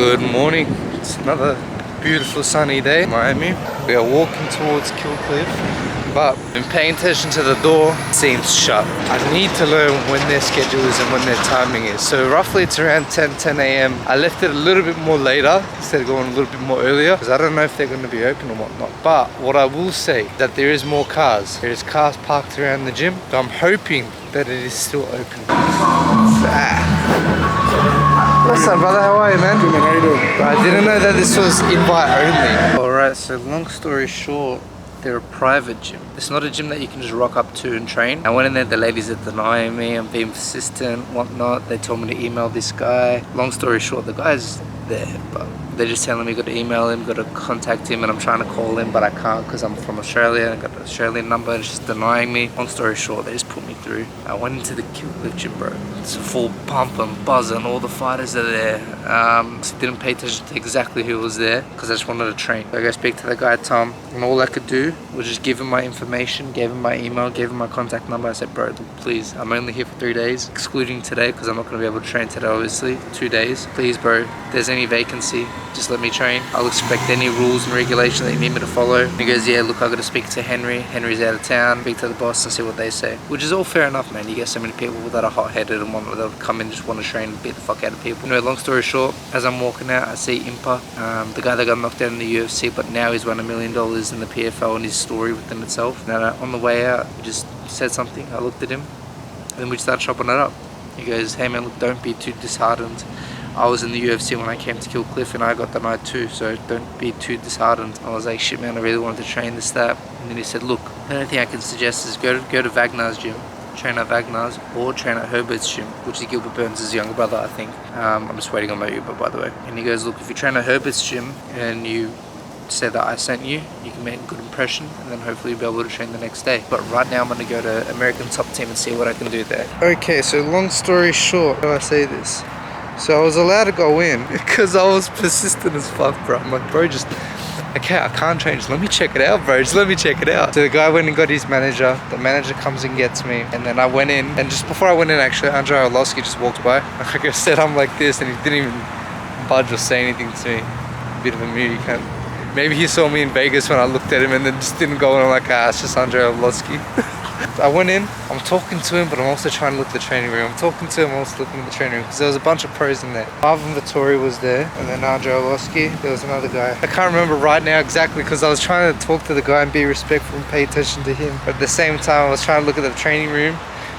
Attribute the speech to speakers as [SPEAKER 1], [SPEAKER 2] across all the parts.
[SPEAKER 1] Good morning. It's another beautiful sunny day in Miami. We are walking towards Killcliff, but in paying attention to the door, it seems shut. I need to learn when their schedule is and when their timing is. So roughly it's around 10 a.m. I left it a little bit more later instead of going a little bit more earlier because I don't know if they're going to be open or whatnot. But what I will say that there is more cars. There is cars parked around the gym. So I'm hoping that it is still open. What's up, brother? How are you, man?
[SPEAKER 2] Good, man. How you doing?
[SPEAKER 1] I didn't know that this was invite only. Alright, so long story short, they're a private gym. It's not a gym that you can just rock up to and train. I went in there, the ladies are denying me, I'm being persistent, whatnot. They told me to email this guy. Long story short, the guy's there, but they're just telling me got to email him, got to contact him, and I'm trying to call him, but I can't because I'm from Australia and I got an Australian number and it's just denying me. Long story short, they just put me through. I went into the Killcliff gym, bro. It's a full pump and buzz and all the fighters are there. So didn't pay attention to exactly who was there because I just wanted to train. So I go speak to the guy, Tom, and all I could do was just give him my information, gave him my email, gave him my contact number. I said, bro, please, I'm only here for 3 days, excluding today because I'm not going to be able to train today, obviously. 2 days. Please, bro, if there's any vacancy, just let me train. I'll expect any rules and regulations that you need me to follow. He goes, yeah, look, I got to speak to Henry. Henry's out of town. Speak to the boss and see what they say. Which is all fair enough, man. You get so many people that are hot-headed and want they'll come in just want to train and beat the fuck out of people. Anyway, long story short, as I'm walking out, I see Impa, the guy that got knocked out in the UFC, but now he's won $1 million in the PFL and his story within itself. And on the way out, he just said something. I looked at him, and then we started chopping it up. He goes, hey man, look, don't be too disheartened. I was in the UFC when I came to Killcliff and I got denied too, so don't be too disheartened. I was like, shit man, I really wanted to train this, that. And then he said, look, the only thing I can suggest is go to Wagnar's gym, train at Wagnar's, or train at Herbert's gym, which is Gilbert Burns' younger brother, I think. I'm just waiting on my Uber, by the way. And he goes, look, if you train at Herbert's gym and you say that I sent you, you can make a good impression and then hopefully you'll be able to train the next day. But right now I'm going to go to American Top Team and see what I can do there. Okay, so long story short, how do I say this? So I was allowed to go in because I was persistent as fuck, bro. I'm like, bro, just, okay, I can't train. Just let me check it out, bro. Just let me check it out. So the guy went and got his manager. The manager comes and gets me. And then I went in. And just before I went in, actually, Andrei Arlovsky just walked by. Like I said, I'm like this. And he didn't even budge or say anything to me. A bit of a moody cunt. Maybe he saw me in Vegas when I looked at him and then just didn't go in. I'm like, it's just Andrei Arlovsky. I went in, I'm talking to him, but I'm also trying to look at the training room. I'm talking to him, I'm also looking at the training room because there was a bunch of pros in there. Marvin Vittori was there, and then Andrei Arlovsky. There was another guy. I can't remember right now exactly because I was trying to talk to the guy and be respectful and pay attention to him. But at the same time, I was trying to look at the training room,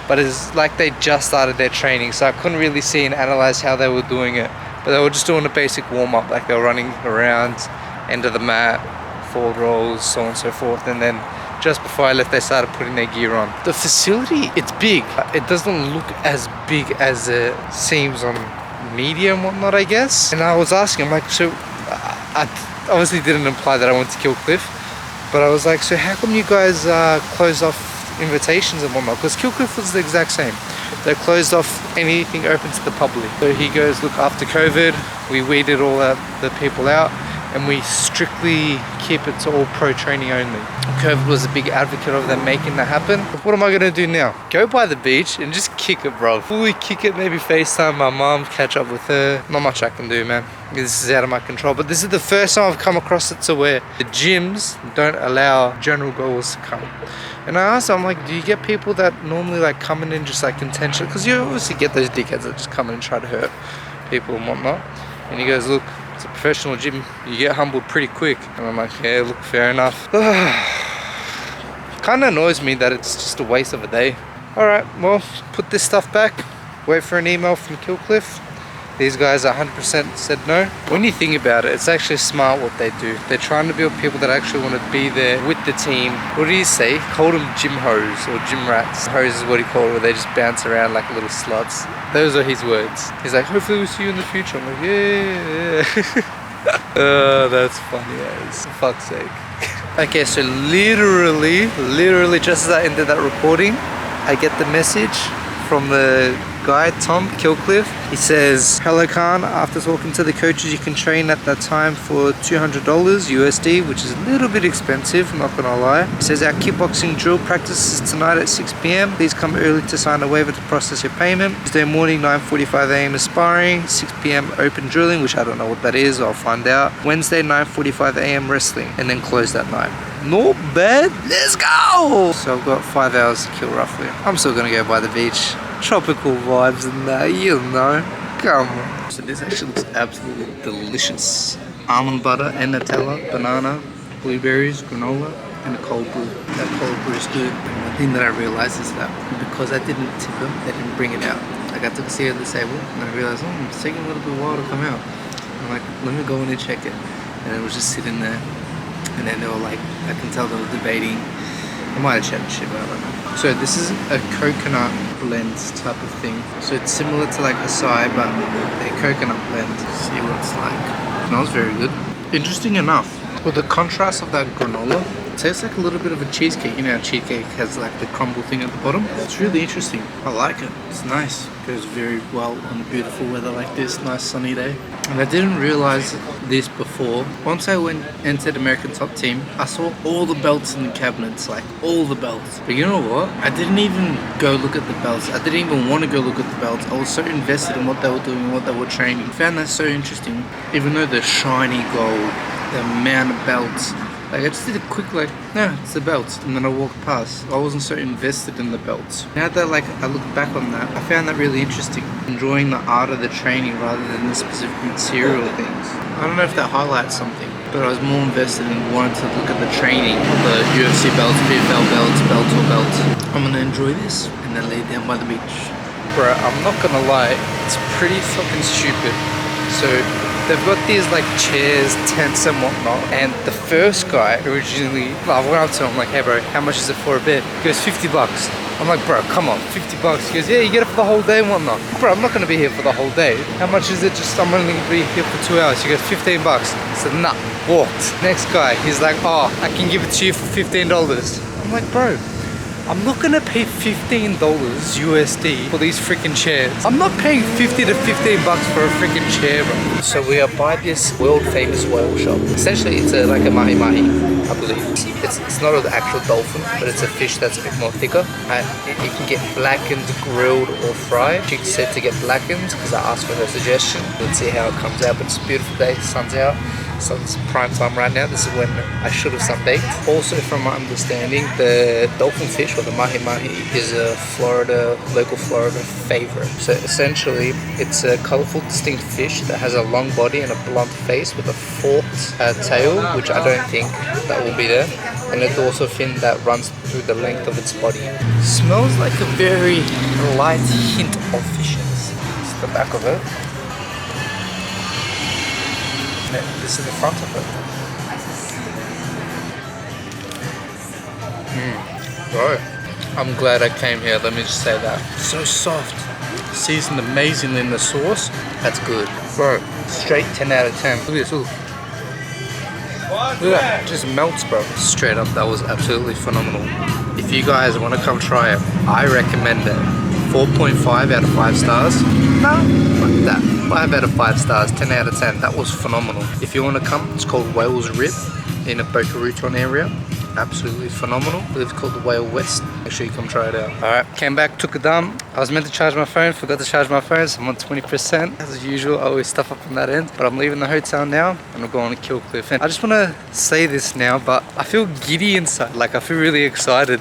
[SPEAKER 1] but it's like they just started their training, so I couldn't really see and analyze how they were doing it. But they were just doing a basic warm-up, like they were running around, end of the mat, forward rolls, so on and so forth, and then just before I left, they started putting their gear on. The facility, it's big. It doesn't look as big as it seems on media and whatnot, I guess. And I was asking, I'm like, so I obviously didn't imply that I went to Killcliff, but I was like, so how come you guys closed off invitations and whatnot? Because Killcliff was the exact same. They closed off anything open to the public. So he goes, look, after COVID, we weeded all the people out, and we strictly keep it to all pro training only. COVID was a big advocate of them making that happen. What am I gonna do now? Go by the beach and just kick it, bro. Fully kick it, maybe FaceTime my mom, catch up with her. Not much I can do, man. This is out of my control. But this is the first time I've come across it to where the gyms don't allow general goers to come. And I asked him, I'm like, do you get people that normally like coming in just like intentional? Because you obviously get those dickheads that just come in and try to hurt people and whatnot. And he goes, look, it's a professional gym, you get humbled pretty quick. And I'm like, yeah, look, fair enough. Kind of annoys me that it's just a waste of a day. Alright, well, put this stuff back, wait for an email from Killcliff. These guys 100% said no. When you think about it, it's actually smart what they do. They're trying to build people that actually want to be there with the team. What do you say? Call them gym hoes or gym rats. Hoes is what he called it, where they just bounce around like little sluts. Those are his words. He's like, hopefully we'll see you in the future. I'm like, yeah. That's funny as fuck's sake. Okay, so literally just as I ended that recording, I get the message from the guy, Tom Killcliff. He says, hello Kaan, after talking to the coaches you can train at that time for $200 USD, which is a little bit expensive, I'm not gonna lie. He says our kickboxing drill practice is tonight at 6 p.m. Please come early to sign a waiver to process your payment. Tuesday morning 9:45 a.m. is sparring, 6 p.m. open drilling, which I don't know what that is, I'll find out. Wednesday 9:45 a.m. wrestling, and then close that night. Not bad, let's go! So I've got 5 hours to kill roughly. I'm still gonna go by the beach. Tropical vibes and that, you know. Come on. So this actually looks absolutely delicious. Almond butter and Nutella, banana, blueberries, granola, and a cold brew. That cold brew is good. And the thing that I realized is that because I didn't tip them, they didn't bring it out. Like I took a seat at the table and I realized, oh, it's taking a little bit while to come out. I'm like, let me go in and check it. And it was just sitting there. And then they were like, I can tell they were debating. I might have chatted shit, but I don't know. So this is a coconut blend type of thing. So it's similar to like acai, but a coconut blend. See what it's like. It smells very good. Interesting enough, with the contrast of that granola, it tastes like a little bit of a cheesecake. You know how cheesecake has like the crumble thing at the bottom? It's really interesting. I like it. It's nice. Goes very well on beautiful weather like this, nice sunny day. And I didn't realize this before. Once I entered American Top Team, I saw all the belts in the cabinets, like all the belts. But you know what? I didn't even go look at the belts. I didn't even want to go look at the belts. I was so invested in what they were doing, what they were training. I found that so interesting. Even though they're shiny gold, the amount of belts. Like I just did a quick like, no, it's the belts, and then I walked past. I wasn't so invested in the belts. Now that like I look back on that, I found that really interesting. Enjoying the art of the training rather than the specific material things. I don't know if that highlights something, but I was more invested in wanting to look at the training of the UFC belts, PFL belts, Bellator belts. I'm gonna enjoy this and then lay down by the beach. Bro, I'm not gonna lie, it's pretty fucking stupid. So they've got these like chairs, tents and whatnot, and the first guy originally, I went up to him like, hey bro, how much is it for a bed? He goes, $50. I'm like, bro, come on, $50. He goes, yeah, you get it for the whole day and whatnot. Bro, I'm not gonna be here for the whole day. How much is it? Just, I'm only gonna be here for 2 hours. He goes, $15. I said, nah, walked. Next guy, he's like, oh, I can give it to you for $15. I'm like, bro, I'm not gonna pay $15 USD for these freaking chairs. I'm not paying 50 to 15 bucks for a freaking chair, bro. So we are by this world famous whale shop. Essentially, it's like a mahi mahi, I believe. It's not an actual dolphin, but it's a fish that's a bit more thicker. It can get blackened, grilled, or fried. She said to get blackened because I asked for her suggestion. Let's see how it comes out. But it's a beautiful day. Sun's out. So it's prime time right now. This is when I should have sunbaked. Also, from my understanding, the dolphin fish or the mahi mahi is a local Florida favorite. So essentially, it's a colorful, distinct fish that has a long body and a blunt face with a forked tail, which I don't think that will be there. And a dorsal fin that runs through the length of its body. Smells like a very light hint of fishiness. It's the back of it. This is the front of it. Bro, I'm glad I came here, let me just say that. So soft, seasoned amazingly in the sauce. That's good. Bro, straight 10 out of 10. Look at this, look. Look at that, it just melts, bro. Straight up, that was absolutely phenomenal. If you guys want to come try it, I recommend it. 4.5 out of 5 stars. No, fuck that. 5 out of 5 stars, 10 out of 10. That was phenomenal. If you want to come, it's called Whale's Rib in a Boca Raton area. Absolutely phenomenal. I believe it's called the Whale West. Make sure you come try it out. Alright, came back, took a dump. I was meant to charge my phone, forgot to charge my phone, so I'm on 20%. As usual, I always stuff up on that end. But I'm leaving the hotel now, and I'm going to Killcliff. And I just want to say this now, but I feel giddy inside. Like, I feel really excited.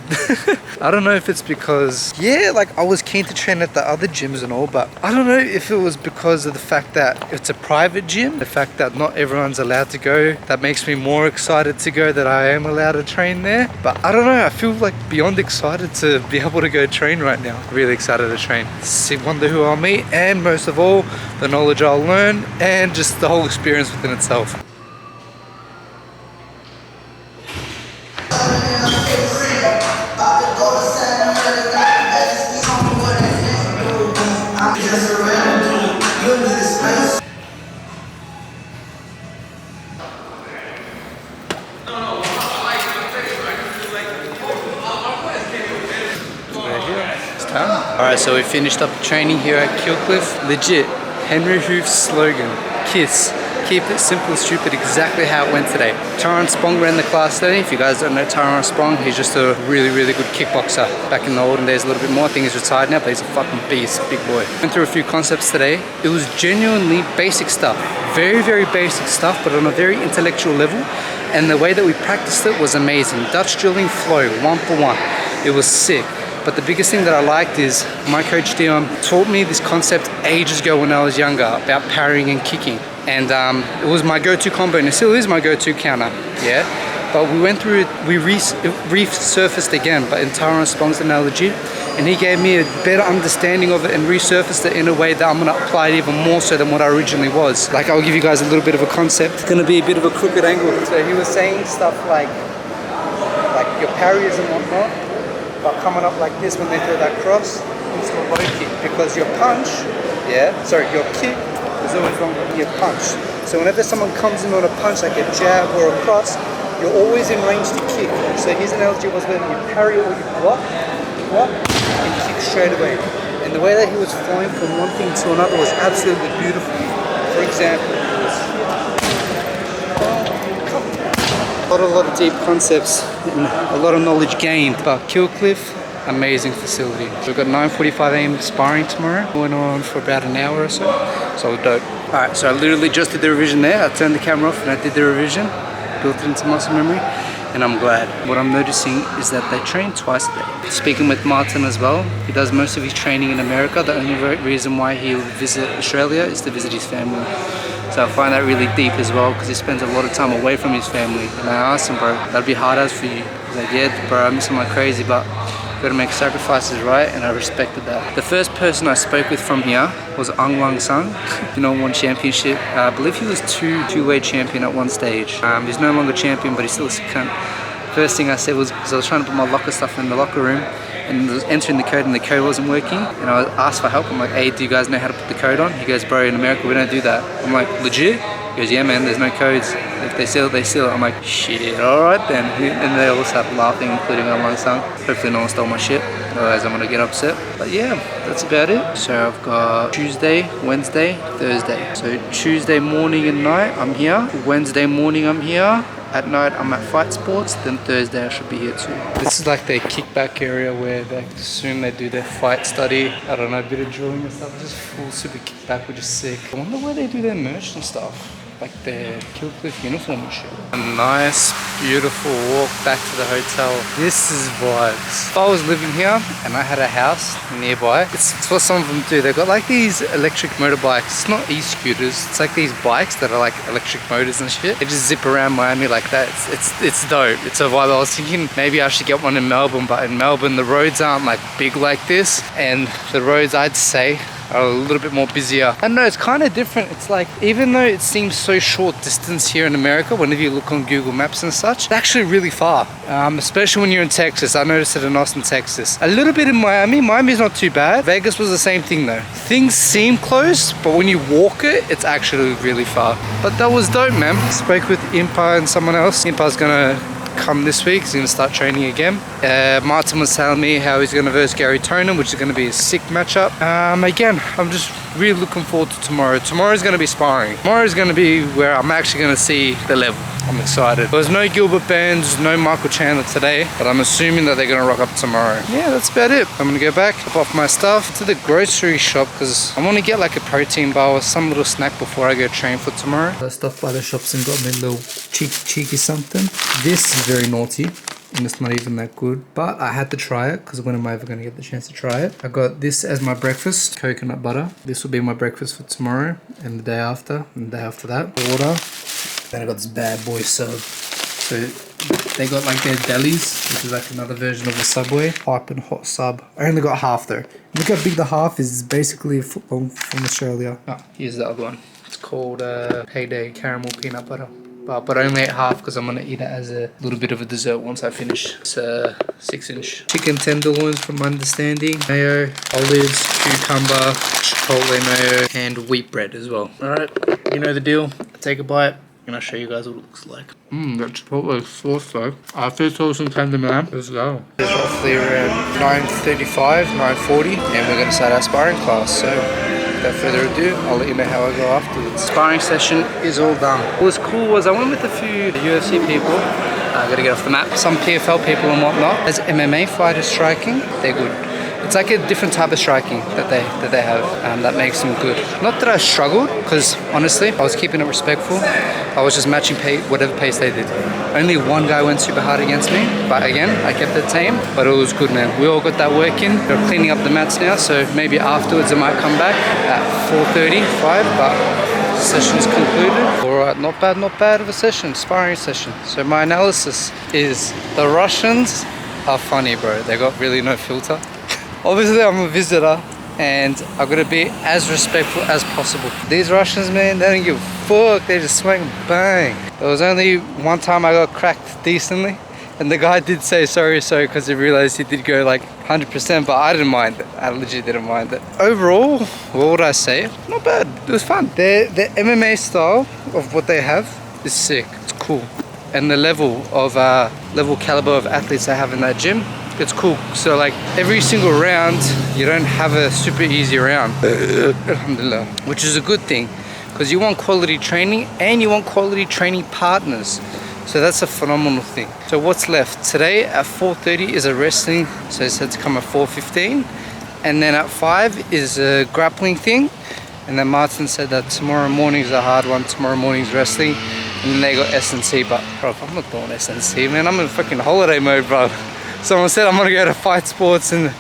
[SPEAKER 1] I don't know if it's because, yeah, like I was keen to train at the other gyms and all, but I don't know if it was because of the fact that it's a private gym, the fact that not everyone's allowed to go. That makes me more excited to go that I am allowed to train there. But I don't know, I feel like beyond excited to be able to go train right now. Really excited to train. Wonder who I'll meet, and most of all, the knowledge I'll learn, and just the whole experience within itself. Alright, so we finished up training here at Killcliff. Legit, Henry Hoof's slogan, KISS. Keep it simple, stupid, exactly how it went today. Taran Spong ran the class today. If you guys don't know Taran Spong, he's just a really, really good kickboxer. Back in the olden days a little bit more. I think he's retired now, but he's a fucking beast, big boy. Went through a few concepts today. It was genuinely basic stuff. Very, very basic stuff, but on a very intellectual level. And the way that we practiced it was amazing. Dutch drilling flow, 1 for 1. It was sick. But the biggest thing that I liked is my coach Dion taught me this concept ages ago when I was younger about parrying and kicking. And it was my go-to combo, and it still is my go-to counter, yeah? But we went through it, we resurfaced again, but in Taran Spong's analogy, and he gave me a better understanding of it and resurfaced it in a way that I'm gonna apply it even more so than what I originally was. Like, I'll give you guys a little bit of a concept. It's gonna be a bit of a crooked angle. So he was saying stuff like your parries and whatnot, but coming up like this when they throw that cross into a low kick, because your punch, your kick is always longer than your punch. So whenever someone comes in on a punch like a jab or a cross, you're always in range to kick. So his analogy was when you parry or you block, and kick straight away. And the way that he was flowing from one thing to another was absolutely beautiful. For example, a lot of deep concepts and a lot of knowledge gained. But Killcliff, amazing facility. We've got 9:45 AM sparring tomorrow. Went on for about an hour or so. So dope. Alright, so I literally just did the revision there. I turned the camera off and I did the revision. Built it into muscle memory. And I'm glad. What I'm noticing is that they train twice a day. Speaking with Martin as well, he does most of his training in America. The only reason why he will visit Australia is to visit his family. So I find that really deep as well, because he spends a lot of time away from his family. And I asked him, bro, that'd be hard as for you. He's like, yeah, bro, I miss him like crazy, but gotta make sacrifices, right? And I respected that. The first person I spoke with from here was Ang Wang Sung. One championship. I believe he was two-weight champion at one stage. He's no longer champion, but he's still a cunt. First thing I said was, because I was trying to put my locker stuff in the locker room, and I was entering the code and the code wasn't working, and I asked for help. I'm like, hey, do you guys know how to put the code on? He goes, bro, in America we don't do that. I'm like, legit? He goes, yeah man, there's no codes. If they steal it, they steal it. I'm like, shit, alright then. And they all started laughing, including Amang Sang. Hopefully no one stole my shit, otherwise I'm gonna get upset. But yeah, that's about it. So I've got Tuesday, Wednesday, Thursday. So Tuesday morning and night, I'm here. Wednesday morning, I'm here. At night I'm at Fight Sports, then Thursday I should be here too. This is like their kickback area where they soon they do their fight study. I don't know, a bit of drilling and stuff. Just full super kickback, which is sick. I wonder where they do their merch and stuff. Like their Killcliff uniform and shit. A nice, beautiful walk back to the hotel. This is vibes. If I was living here and I had a house nearby, it's what some of them do. They've got like these electric motorbikes. It's not e-scooters. It's like these bikes that are like electric motors and shit. They just zip around Miami like that. It's dope. It's a vibe. I was thinking maybe I should get one in Melbourne, but in Melbourne the roads aren't like big like this, and the roads I'd say are a little bit more busier. I don't know, it's kind of different. It's like, even though it seems so short distance here in America, whenever you look on Google Maps and such, it's actually really far. Especially when you're in Texas. I noticed it in Austin, Texas. A little bit in Miami. Miami's not too bad. Vegas was the same thing though. Things seem close, but when you walk it, it's actually really far. But that was dope, man. Spoke with Impa and someone else. Impa's gonna come this week. He's gonna start training again. Martin was telling me how he's gonna verse Gary Tonin, which is gonna be a sick matchup. Again, I'm just really looking forward to tomorrow. Tomorrow's gonna be sparring. Tomorrow's gonna be where I'm actually gonna see the level. I'm excited. There's no Gilbert Burns, no Michael Chandler today, but I'm assuming that they're gonna rock up tomorrow. Yeah, that's about it. I'm gonna go back, pop off my stuff to the grocery shop, because I want to get like a protein bar or some little snack before I go train for tomorrow. I stopped by the shops and got me a little cheeky something. This is very naughty, and it's not even that good, but I had to try it, because when am I ever going to get the chance to try it? I got this as my breakfast, coconut butter. This will be my breakfast for tomorrow, and the day after, and the day after that, water. Then I got this bad boy sub. So they got like their delis, which is like another version of the Subway. Hype and hot sub. I only got half though. Look how big the half is. It's basically a foot long from Australia. Oh, here's the other one. It's called Payday Caramel Peanut Butter. But I only ate half because I'm going to eat it as a little bit of a dessert once I finish. It's a 6-inch. Chicken tenderloins from my understanding. Mayo, olives, cucumber, chipotle mayo, and wheat bread as well. Alright, you know the deal. Take a bite. And I'll show you guys what it looks like.
[SPEAKER 2] That Chipotle sauce though. After sauce and tender man, let's go.
[SPEAKER 1] It's roughly around 9:35, 9:40, and we're gonna start our sparring class. So without further ado, I'll let you know how I go afterwards. Sparring session is all done. What was cool was I went with a few UFC people. I gotta get off the map. Some PFL people and whatnot. As MMA fighters striking, they're good. It's like a different type of striking that they have that makes them good. Not that I struggled, because honestly, I was keeping it respectful. I was just matching whatever pace they did. Only one guy went super hard against me, but again, I kept it tame, but it was good, man. We all got that work in. We're cleaning up the mats now, so maybe afterwards I might come back at 4:35, but session's concluded. Alright, not bad of a session, sparring session. So my analysis is the Russians are funny, bro. They got really no filter. Obviously, I'm a visitor and I'm gonna be as respectful as possible. These Russians, man, they don't give a fuck. They just swing bang. There was only one time I got cracked decently, and the guy did say sorry, because he realized he did go like 100%, but I didn't mind it. I legit didn't mind it. Overall, what would I say? Not bad. It was fun. The MMA style of what they have is sick. It's cool. And the level caliber of athletes they have in that gym, it's cool. So like every single round, you don't have a super easy round, alhamdulillah, which is a good thing, because you want quality training and you want quality training partners. So that's a phenomenal thing. So what's left? Today at 4:30 is a wrestling, so it's said to come at 4:15. And then at 5 is a grappling thing. And then Martin said that tomorrow morning's a hard one, tomorrow morning's wrestling. And then they got SNC, but bro, I'm not doing SNC, man. I'm in fucking holiday mode, bro. Someone said I'm gonna go to Fight Sports and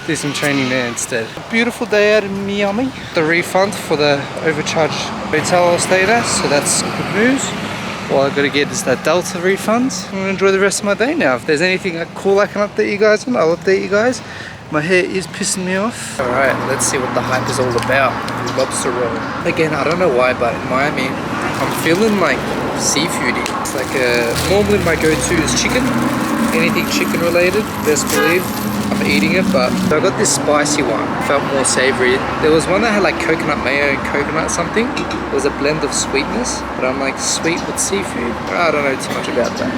[SPEAKER 1] do some training there instead. A beautiful day out in Miami. The refund for the overcharged hotel I'll stay at, so that's good news. All I gotta get is that Delta refund. I'm gonna enjoy the rest of my day now. If there's anything cool I can update you guys on, I'll update you guys. My hair is pissing me off. Alright, let's see what the hype is all about. Lobster roll. Again, I don't know why, but in Miami, I'm feeling like seafoody. It's like normally my go-to is chicken. Anything chicken related, best believe I'm eating it, but I got this spicy one, felt more savory. There was one that had like coconut mayo and coconut something. It was a blend of sweetness, but I'm like sweet with seafood. I don't know too much about that.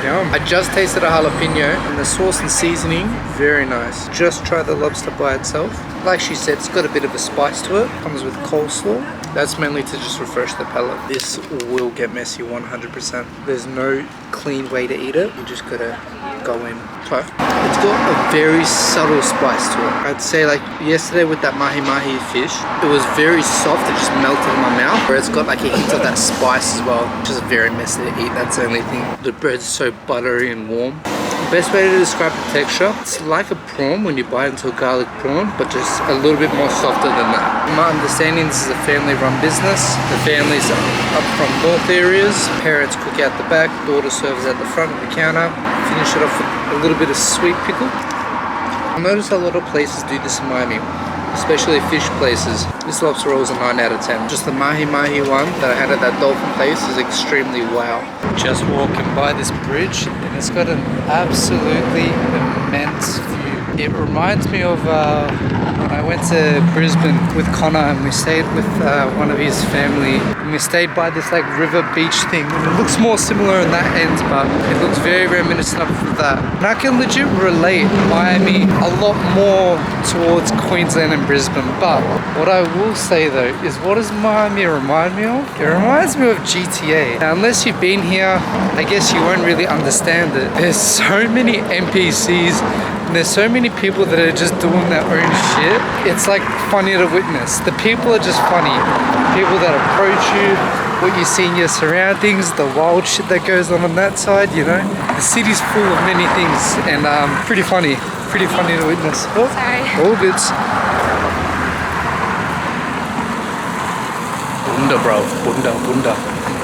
[SPEAKER 1] Yum. I just tasted a jalapeno and the sauce and seasoning, very nice. Just try the lobster by itself. Like she said, it's got a bit of a spice to it. Comes with coleslaw. That's mainly to just refresh the palate. This will get messy 100%. There's no clean way to eat it. You just gotta go in. So it's got a very subtle spice to it. I'd say like yesterday with that mahi-mahi fish, it was very soft. It just melted in my mouth. Where it's got like a hint of that spice as well. Just very messy to eat. That's the only thing. The bread's so buttery and warm. Best way to describe the texture, it's like a prawn when you bite into a garlic prawn, but just a little bit more softer than that. In my understanding, this is a family-run business. The family's up from north areas. Parents cook out the back, daughter serves at the front of the counter. Finish it off with a little bit of sweet pickle. I noticed a lot of places do this in Miami, especially fish places. This lobster roll is a 9 out of 10. Just the mahi-mahi one that I had at that dolphin place is extremely wow. Just walking by this bridge and it's got an absolutely immense view. It reminds me of when I went to Brisbane with Connor and we stayed with one of his family. And we stayed by this like river beach thing. It looks more similar in that end, but it looks very reminiscent of that. And I can legit relate Miami a lot more towards Queensland and Brisbane. But what I will say though is, what does Miami remind me of? It reminds me of GTA. Now, unless you've been here, I guess you won't really understand it. There's so many NPCs. And there's so many people that are just doing their own shit. It's like funny to witness. The people are just funny. People that approach you, what you see in your surroundings, the wild shit that goes on that side, you know. The city's full of many things and pretty funny to witness. Oh, sorry. All goods. Bunda, bro. Bunda.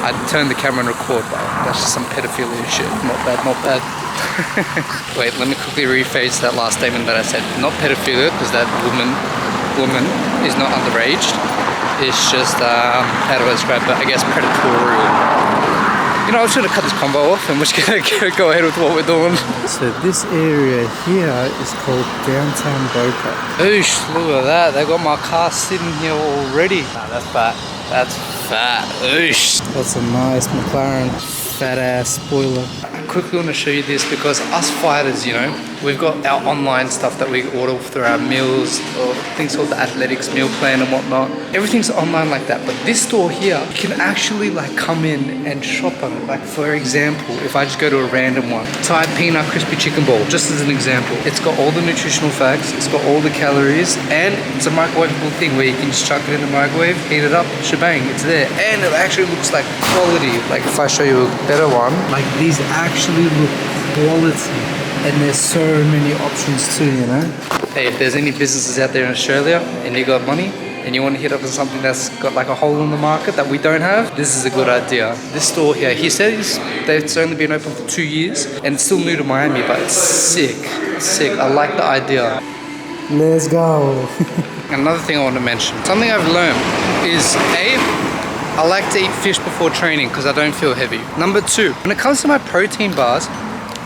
[SPEAKER 1] I'd turn the camera and record, but that's just some pedophilia shit. Not bad. Wait, let me quickly rephrase that last statement that I said. Not pedophilia, because that woman is not underage. It's just, how do I describe it? I guess predatory. You know, I'm just gonna cut this combo off and we're just gonna go ahead with what we're doing. So this area here is called Downtown Boca. Oosh, look at that. They got my car sitting here already. Nah, that's bad. That's fat. Oosh. That's a nice McLaren fat ass spoiler. I quickly want to show you this because us fighters, you know, we've got our online stuff that we order through our meals or things called the athletics meal plan and whatnot. Everything's online like that, but this store here, you can actually like come in and shop on it. Like for example, if I just go to a random one, Thai peanut crispy chicken bowl, just as an example. It's got all the nutritional facts, it's got all the calories, and it's a microwavable thing where you can just chuck it in the microwave, heat it up, shebang, it's there. And it actually looks like quality. Like if I show you a better one, like these actually look quality. And there's so many options too, you know? Hey, if there's any businesses out there in Australia and you got money and you want to hit up on something that's got like a hole in the market that we don't have, this is a good idea. This store here, he says it's only been open for 2 years and it's still new to Miami, but it's sick. It's sick. I like the idea. Let's go. Another thing I want to mention, something I've learned is I like to eat fish before training because I don't feel heavy. Number 2, when it comes to my protein bars,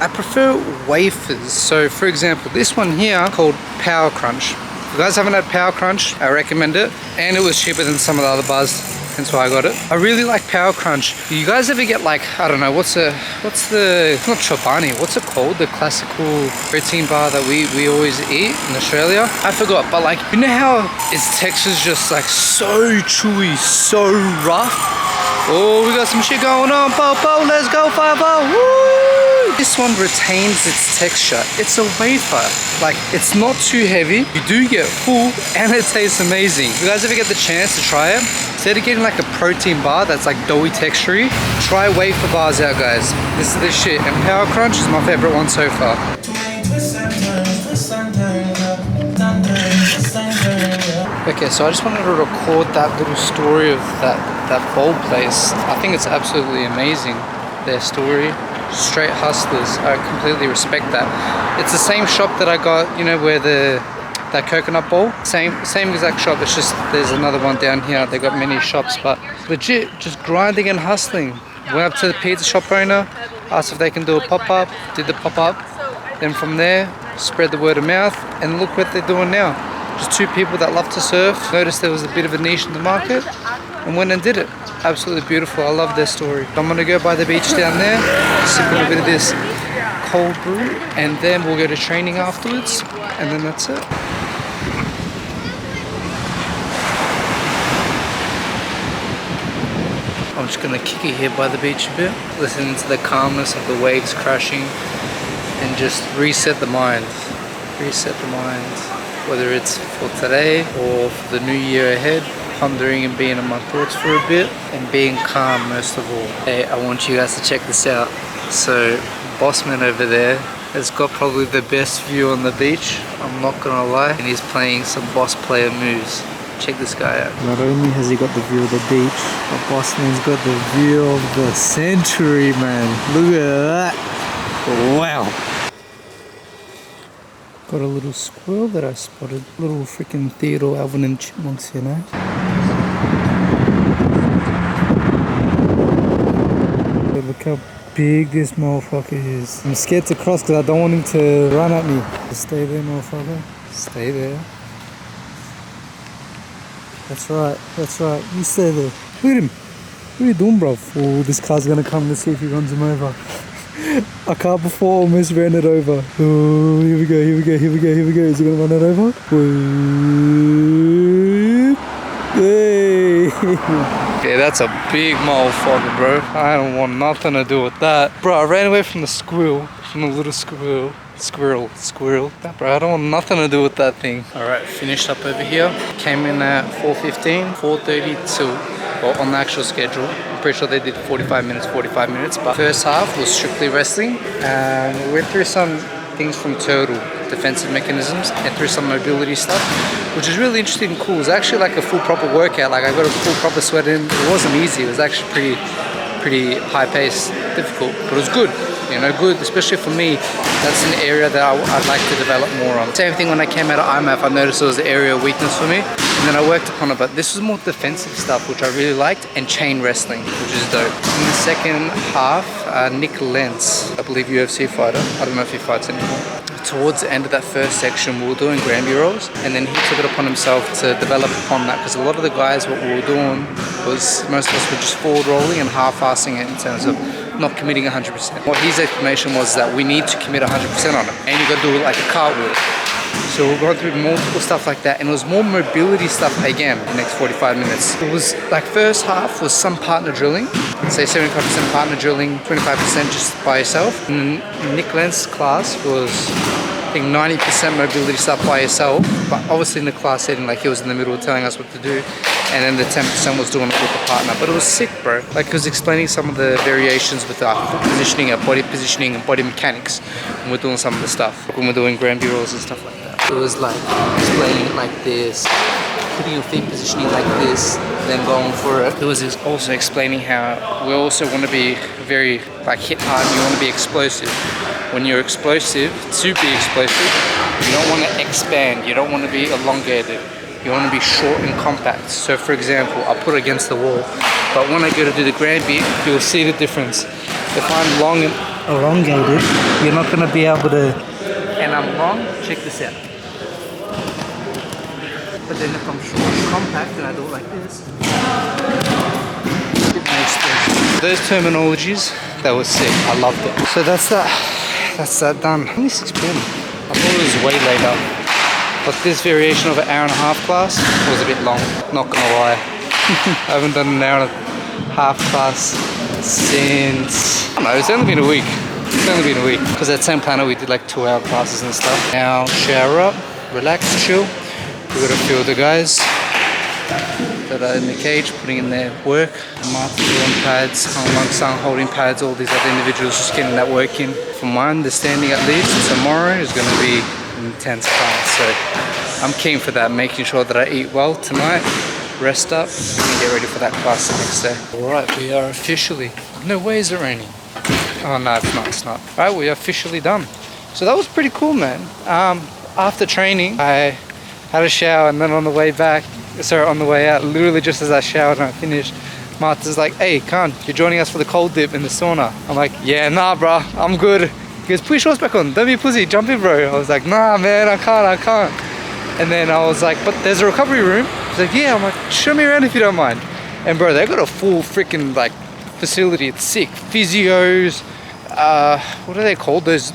[SPEAKER 1] I prefer wafers. So for example, this one here called Power Crunch. If you guys haven't had Power Crunch, I recommend it. And it was cheaper than some of the other bars, hence why I got it. I really like Power Crunch. You guys ever get like, I don't know, what's the, it's not Chobani, what's it called? The classical protein bar that we always eat in Australia? I forgot, but like, you know how its texture's just like so chewy, so rough? Oh, we got some shit going on, Popo, let's go, 5-0, woo! This one retains its texture. It's a wafer. Like, it's not too heavy. You do get full and it tastes amazing. If you guys ever get the chance to try it, instead of getting like a protein bar that's like doughy texture-y, try wafer bars out, guys. This is the shit. And Power Crunch is my favorite one so far. Okay, so I just wanted to record that little story of that bowl place. I think it's absolutely amazing, their story. Straight hustlers. I completely respect that. It's the same shop that I got, you know, where that coconut bowl. Same exact shop. It's just there's another one down here. They got many shops, but legit just grinding and hustling. Went up to the pizza shop owner, asked if they can do a pop-up. Did the pop-up. Then from there, spread the word of mouth, and look what they're doing now. Just 2 people that love to surf. Noticed there was a bit of a niche in the market, and went and did it. Absolutely beautiful. I love their story. I'm gonna go by the beach down there, sip on a bit of this cold brew, and then we'll go to training afterwards, and then that's it. I'm just gonna kick it here by the beach a bit, listening to the calmness of the waves crashing, and just reset the mind. Reset the mind. Whether it's for today or for the new year ahead. Pondering and being in my thoughts for a bit and being calm most of all. Hey, I want you guys to check this out. So Bossman over there has got probably the best view on the beach, I'm not gonna lie, and he's playing some boss player moves. Check this guy out. Not only has he got the view of the beach, but Bossman's got the view of the century, man. Look at that. Wow. Got a little squirrel that I spotted. Little freaking Theodore, Alvin and Chipmunks, you know. Look how big this motherfucker is. I'm scared to cross because I don't want him to run at me. Just stay there, motherfucker. Stay there. That's right, that's right. You stay there. Look at him. What are you doing, bro? Oh, this car's gonna come. Let's see if he runs him over. A car before almost ran it over. Oh, here we go, here we go, here we go, here we go. Is he gonna run it over? Hey! Okay, that's a big motherfucker, bro. I don't want nothing to do with that. Bro, I ran away from the squirrel, from the little squirrel. Squirrel. Bro, I don't want nothing to do with that thing. Alright, finished up over here. Came in at 4:15, 4:32. Well, on the actual schedule. I'm pretty sure they did 45 minutes, but first half was strictly wrestling. We went through some things from Turtle, defensive mechanisms, and through some mobility stuff, which is really interesting and cool. It was actually like a full proper workout. Like I got a full proper sweat in. It wasn't easy. It was actually pretty high pace, difficult, but it was good. You know, good, especially for me. That's an area that I'd like to develop more on. Same thing when I came out of IMAF, I noticed it was an area of weakness for me, and then I worked upon it. But this was more defensive stuff, which I really liked, and chain wrestling, which is dope. In the second half, Nick Lentz, I believe UFC fighter, I don't know if he fights anymore, towards the end of that first section, we were doing Granby rolls, and then he took it upon himself to develop upon that, because a lot of the guys, what we were doing was, most of us were just forward rolling and half-assing it in terms of not committing 100%. What his explanation was that we need to commit 100% on it, and you got to do it like a cartwheel. So we're going through multiple stuff like that, and it was more mobility stuff again the next 45 minutes. It was like first half was some partner drilling, say 75% partner drilling, 25% just by yourself. And then Nick Lenz's class was, I think, 90% mobility stuff by yourself, but obviously in the class setting, like he was in the middle telling us what to do, and then the 10% was doing it with the partner. But it was sick, bro. Like he was explaining some of the variations with our foot positioning, our body positioning, and body mechanics, and we're doing some of the stuff when we're doing Granby rolls and stuff like that. It was like explaining it like this, putting your feet positioning like this, then going for it. It was also explaining how we also want to be very like hit hard, you want to be explosive. When you're explosive, to be explosive, you don't want to expand, you don't want to be elongated, you want to be short and compact. So for example, I'll put it against the wall, but when I go to do the Granby, you'll see the difference. If I'm long and elongated, you're not going to be able to, and I'm long, check this out. But then if I'm short and compact and I do it like this, those terminologies, that was sick. I loved it. So that's that done. Only 6 p.m. I thought it was way later. But this variation of an hour and a half class was a bit long, not gonna lie. I haven't done an hour and a half class since, I don't know, it's only been a week. It's only been a week. Because at same planner we did like 2-hour classes and stuff. Now shower up, relax, chill. We got a few of the guys that are in the cage putting in their work. Martin doing pads, Kaan holding pads, all these other individuals just getting that work in. From my understanding at least, tomorrow is going to be an intense class. So I'm keen for that, making sure that I eat well tonight, rest up, and get ready for that class the next day. Alright, we are officially, no way is it raining. Oh no, it's not. Alright, we are officially done. So that was pretty cool, man. After training, I had a shower, and then on the way out, literally just as I showered and I finished, Martin's like, hey Kaan, you're joining us for the cold dip in the sauna. I'm like, yeah, nah bro, I'm good. He goes, put your shorts back on, don't be a pussy, jump in bro. I was like, nah man, I can't. And then I was like, but there's a recovery room. He's like, yeah. I'm like, show me around if you don't mind. And bro, they got a full freaking like facility, it's sick. Physios, what are they called? Those,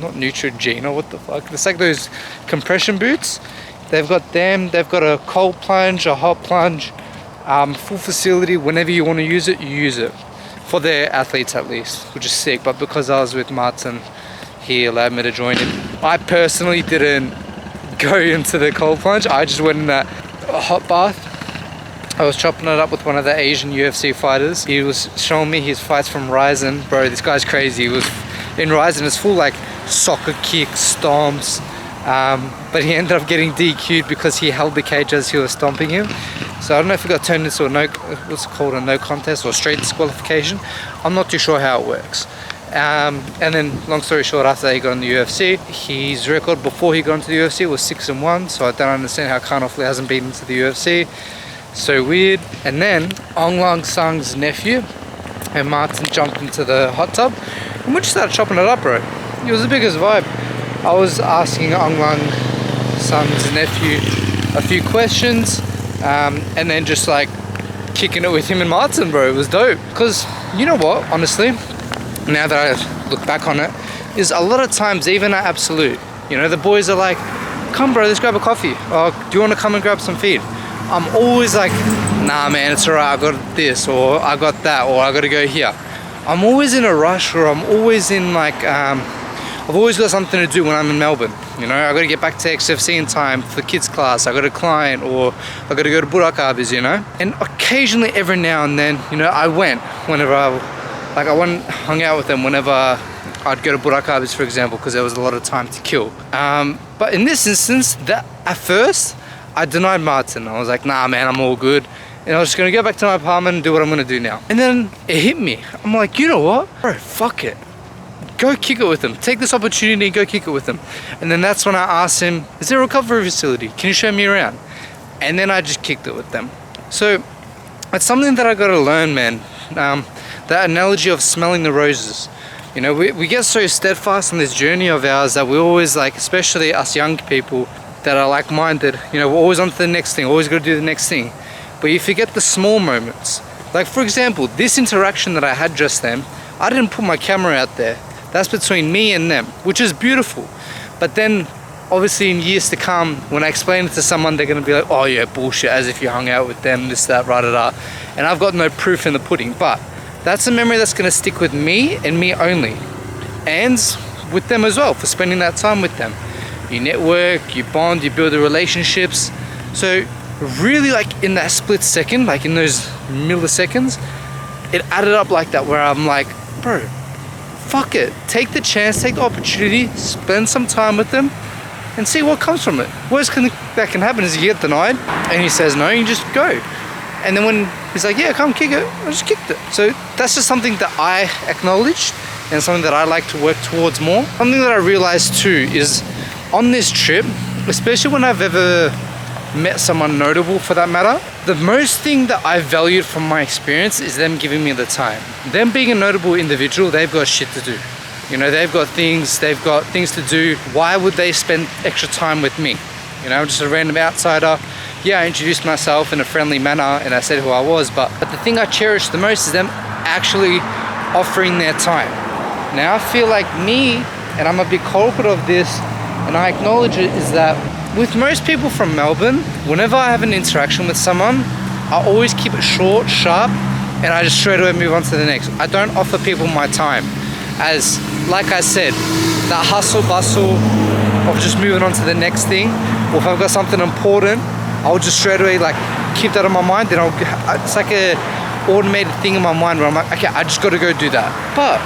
[SPEAKER 1] not Neutrogena, what the fuck? It's like those compression boots. They've got them, they've got a cold plunge, a hot plunge, full facility. Whenever you want to use it, you use it. For their athletes at least, which is sick. But because I was with Martin, he allowed me to join in. I personally didn't go into the cold plunge. I just went in that hot bath. I was chopping it up with one of the Asian UFC fighters. He was showing me his fights from Ryzen. Bro, this guy's crazy. He was in Ryzen, it's full like soccer kicks, stomps. But he ended up getting DQ'd because he held the cage as he was stomping him. So I don't know if he got turned into a no contest or straight disqualification. I'm not too sure how it works. And then long story short, after he got in the UFC, his record before he got into the UFC was 6-1. So I don't understand how Kaan hasn't been into the UFC. So weird. And then Ong Lang Sang's nephew and Martin jumped into the hot tub and we just started chopping it up, bro. It was the biggest vibe. I was asking Ong Lang Sang's nephew a few questions, and then just like kicking it with him and Martin, bro. It was dope. Because you know what, honestly, now that I look back on it, is a lot of times, even at Absolute, you know, the boys are like, come bro, let's grab a coffee. Or do you want to come and grab some feed? I'm always like, nah man, it's alright, I got this, or I got that, or I got to go here. I'm always in a rush, or I'm always in like, I've always got something to do when I'm in Melbourne. You know, I got to get back to XFC in time for the kids class. I got a client, or I got to go to Burakabis, you know. And occasionally, every now and then, you know, I went whenever I went, hung out with them whenever I'd go to Burakabis, for example, because there was a lot of time to kill. But in this instance, that at first, I denied Martin. I was like, nah, man, I'm all good. And I was just gonna go back to my apartment and do what I'm gonna do now. And then it hit me. I'm like, you know what? Bro, fuck it. Go kick it with them. Take this opportunity and go kick it with them. And then that's when I asked him, is there a recovery facility? Can you show me around? And then I just kicked it with them. So it's something that I gotta learn, man. That analogy of smelling the roses. You know, we get so steadfast in this journey of ours that we always like, especially us young people that are like-minded, you know, we're always on to the next thing, always got to do the next thing. But you forget the small moments. Like for example, this interaction that I had just then, I didn't put my camera out there. That's between me and them, which is beautiful. But then obviously in years to come, when I explain it to someone, they're gonna be like, oh yeah, bullshit, as if you hung out with them, this, that, rah-da-da. And I've got no proof in the pudding, but that's a memory that's gonna stick with me and me only. And with them as well, for spending that time with them. You network, you bond, you build the relationships. So really like in that split second, like in those milliseconds, it added up like that where I'm like, bro, fuck it. Take the chance, take the opportunity, spend some time with them and see what comes from it. Worst that can happen is you get denied and he says no, you just go. And then when he's like, yeah, come kick it, I just kicked it. So that's just something that I acknowledged and something that I like to work towards more. Something that I realized too is on this trip, especially when I've ever met someone notable for that matter, the most thing that I valued from my experience is them giving me the time. Them being a notable individual, they've got shit to do. You know, they've got things to do. Why would they spend extra time with me? You know, I'm just a random outsider. Yeah, I introduced myself in a friendly manner and I said who I was, but the thing I cherish the most is them actually offering their time. Now I feel like me, and I'm a big culprit of this, and I acknowledge it, is that with most people from Melbourne, whenever I have an interaction with someone, I always keep it short, sharp, and I just straight away move on to the next. I don't offer people my time. As, like I said, that hustle bustle of just moving on to the next thing, or if I've got something important, I'll just straight away like keep that on my mind, then it's like a automated thing in my mind where I'm like, okay, I just got to go do that. But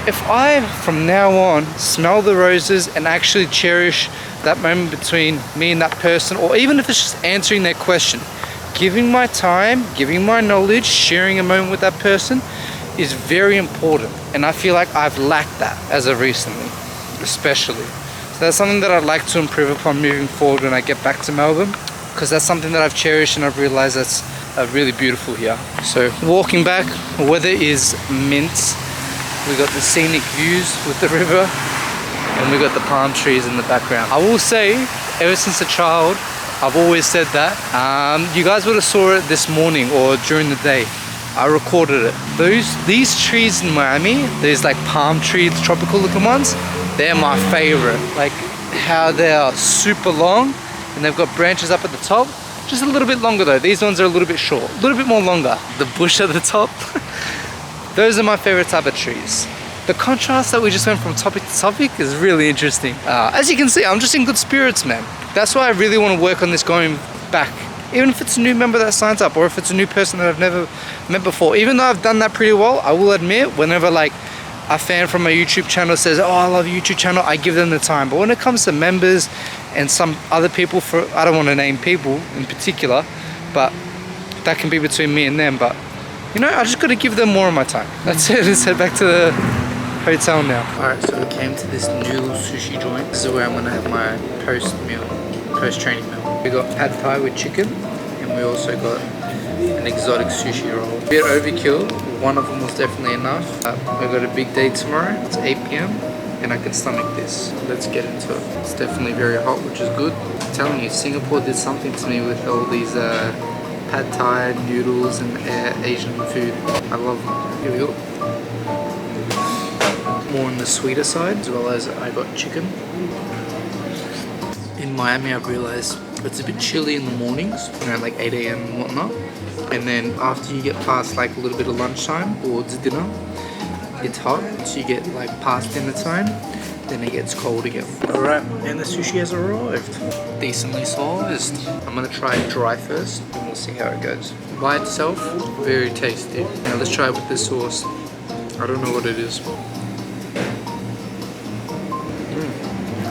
[SPEAKER 1] if I, from now on, smell the roses and actually cherish that moment between me and that person, or even if it's just answering their question, giving my time, giving my knowledge, sharing a moment with that person is very important. And I feel like I've lacked that as of recently, especially. So that's something that I'd like to improve upon moving forward when I get back to Melbourne, because that's something that I've cherished and I've realized that's really beautiful here. So walking back, the weather is mint. We got the scenic views with the river and we got the palm trees in the background. I will say, ever since a child, I've always said that. You guys would have saw it this morning or during the day. I recorded it. These trees in Miami, these like palm trees, tropical looking ones, they're my favorite. Like how they are super long and they've got branches up at the top. Just a little bit longer though. These ones are a little bit short, a little bit more longer. The bush at the top. Those are my favorite type of trees. The contrast that we just went from topic to topic is really interesting. As you can see, I'm just in good spirits, man. That's why I really want to work on this going back. Even if it's a new member that signs up or if it's a new person that I've never met before. Even though I've done that pretty well, I will admit, whenever like a fan from my YouTube channel says, oh, I love your YouTube channel, I give them the time. But when it comes to members and some other people, I don't want to name people in particular, but that can be between me and them. But you know, I just got to give them more of my time. That's it. Let's head back to the hotel now. Alright, so we came to this new little sushi joint. This is where I'm going to have my post-training meal. We got pad thai with chicken, and we also got an exotic sushi roll. A bit overkill. One of them was definitely enough. We've got a big day tomorrow. It's 8 p.m. and I can stomach this. Let's get into it. It's definitely very hot, which is good. I'm telling you, Singapore did something to me with all these pad thai, noodles, and Asian food. I love them. Here we go. More on the sweeter side, as well as I got chicken. In Miami, I've realized it's a bit chilly in the mornings, around like 8 a.m. and whatnot. And then after you get past like a little bit of lunchtime towards dinner, it's hot. So you get like past dinner time, then it gets cold again. Alright, and the sushi has arrived. Decently sized. I'm gonna try it dry first, and we'll see how it goes. By itself, very tasty. Now let's try it with this sauce. I don't know what it is.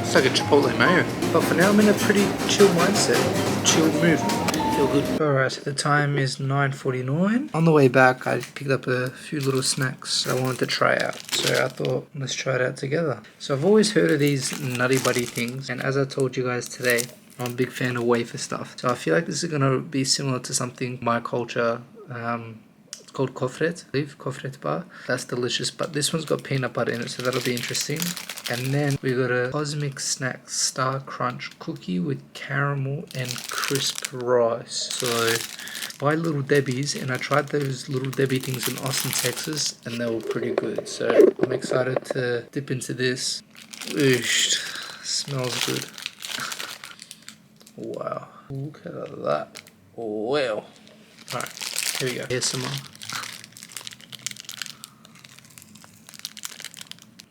[SPEAKER 1] It's like a chipotle mayo. But for now, I'm in a pretty chill mindset. Chill mood. Feel good. Alright, so the time is 9:49. On the way back, I picked up a few little snacks I wanted to try out. So I thought, let's try it out together. So I've always heard of these Nutty Buddy things. And as I told you guys today, I'm a big fan of wafer stuff. So I feel like this is going to be similar to something my culture called kofret, leaf kofret bar. That's delicious, but this one's got peanut butter in it, so that'll be interesting. And then we got a Husmek snack star crunch cookie with caramel and crisp rice. So buy Little Debbie's, and I tried those Little Debbie things in Austin, Texas, and they were pretty good. So I'm excited to dip into this. Oosh, smells good. Wow, look at that. Wow. Alright, here we go. Here's some more.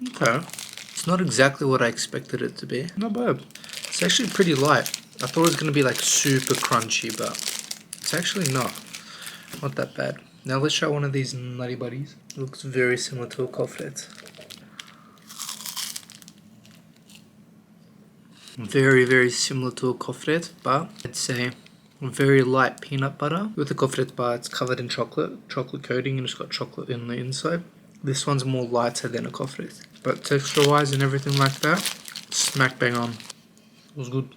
[SPEAKER 1] Okay. It's not exactly what I expected it to be. Not bad. It's actually pretty light. I thought it was going to be like super crunchy, but it's actually not. Not that bad. Now let's try one of these Nutty Buddies. It looks very similar to a kofret. Very, very similar to a kofret, but I'd say very light peanut butter. With the kofret bar, it's covered in chocolate coating, and it's got chocolate in the inside. This one's more lighter than a kofret, but texture wise and everything like that, smack bang on. It was good.